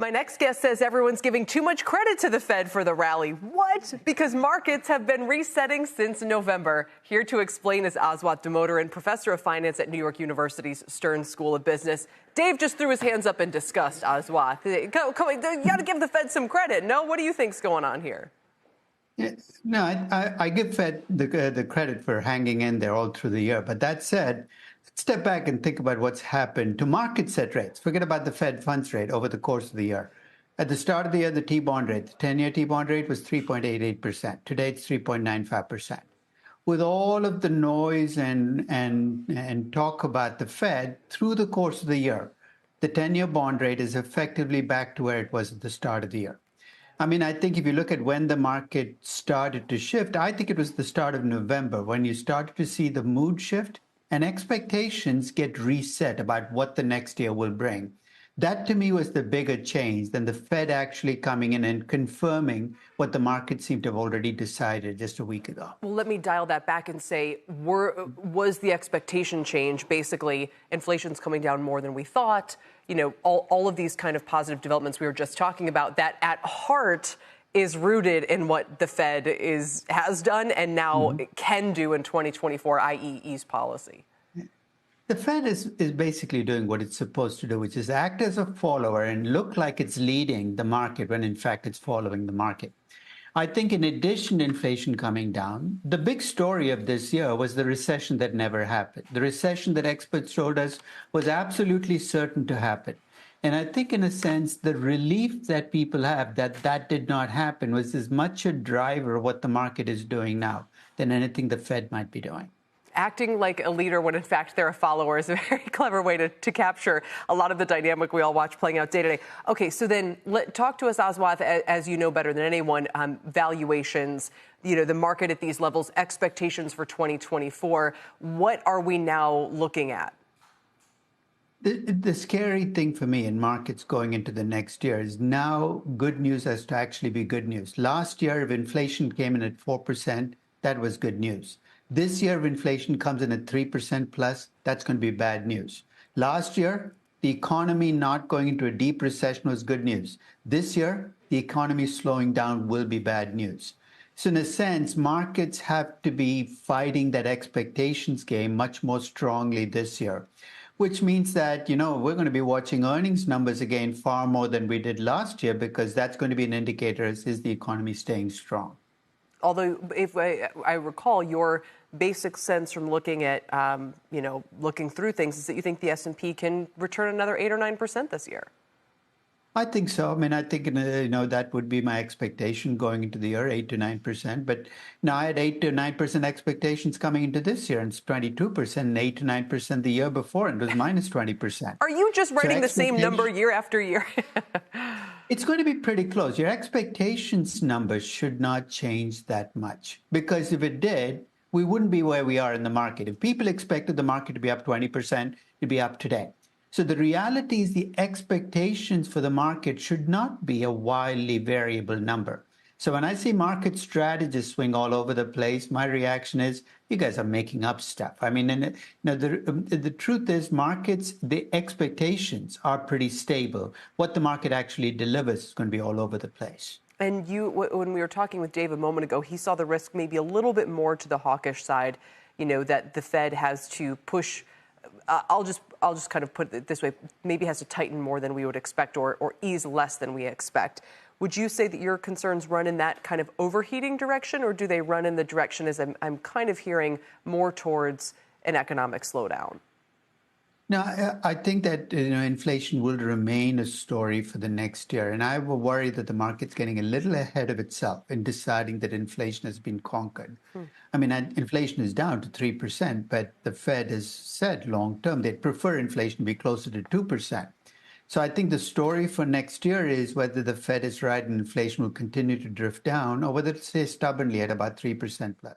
My next guest says everyone's giving too much credit to the Fed for the rally. What? Because markets have been resetting since November. Here to explain is Aswath Damodaran, professor of finance at New York University's Stern School of Business. Dave just threw his hands up in disgust, Aswath. You got to give the Fed some credit. No? What do you think's going on here? Yeah, no, I give Fed the credit for hanging in there all through the year. But that said, let's step back and think about what's happened to market set rates. Forget about the Fed funds rate over the course of the year. At the start of the year, the T-bond rate, the 10-year T-bond rate was 3.88%. Today, it's 3.95%. With all of the noise and talk about the Fed through the course of the year, the 10-year bond rate is effectively back to where it was at the start of the year. I mean, I think if you look at when the market started to shift, I think it was the start of November when you started to see the mood shift and expectations get reset about what the next year will bring. That, to me, was the bigger change than the Fed actually coming in and confirming what the market seemed to have already decided just a week ago. Well, let me dial that back and say, was the expectation change basically inflation's coming down more than we thought? You know, all of these kind of positive developments we were just talking about, that at heart is rooted in what the Fed has done and now can do in 2024, i.e. ease policy. The Fed is basically doing what it's supposed to do, which is act as a follower and look like it's leading the market when, in fact, it's following the market. I think in addition to inflation coming down, the big story of this year was the recession that never happened. The recession that experts told us was absolutely certain to happen. And I think, in a sense, the relief that people have that did not happen was as much a driver of what the market is doing now than anything the Fed might be doing. Acting like a leader when, in fact, they're a follower is a very clever way to capture a lot of the dynamic we all watch playing out day to day. Okay, so then talk to us, Aswath, as you know better than anyone, valuations, you know, the market at these levels, expectations for 2024. What are we now looking at? The scary thing for me in markets going into the next year is now good news has to actually be good news. Last year, if inflation came in at 4%, that was good news. This year, if inflation comes in at 3% plus, that's going to be bad news. Last year, the economy not going into a deep recession was good news. This year, the economy slowing down will be bad news. So in a sense, markets have to be fighting that expectations game much more strongly this year, which means that, you know, we're going to be watching earnings numbers again far more than we did last year, because that's going to be an indicator as is the economy staying strong. Although, if I recall, your basic sense from looking at, looking through things is that you think the S&P can return another 8 or 9% this year. I think so. I mean, I think, that would be my expectation going into the year, 8 to 9%. But now I had 8 to 9% expectations coming into this year, and it's 22%, and 8 to 9% the year before, and it was minus 20%. Are you just writing the same number year after year? It's going to be pretty close. Your expectations numbers should not change that much, because if it did, we wouldn't be where we are in the market. If people expected the market to be up 20%, it'd be up today. So the reality is the expectations for the market should not be a wildly variable number. So when I see market strategists swing all over the place, my reaction is, you guys are making up stuff. I mean, the truth is markets, the expectations are pretty stable. What the market actually delivers is going to be all over the place. And when we were talking with Dave a moment ago, he saw the risk maybe a little bit more to the hawkish side, that the Fed has to push. I'll just kind of put it this way, maybe has to tighten more than we would expect or ease less than we expect. Would you say that your concerns run in that kind of overheating direction, or do they run in the direction, as I'm kind of hearing, more towards an economic slowdown? No, I think that inflation will remain a story for the next year. And I worry that the market's getting a little ahead of itself in deciding that inflation has been conquered. I mean, inflation is down to 3%, but the Fed has said long term they'd prefer inflation to be closer to 2%. So I think the story for next year is whether the Fed is right and inflation will continue to drift down, or whether it stays stubbornly at about 3% plus.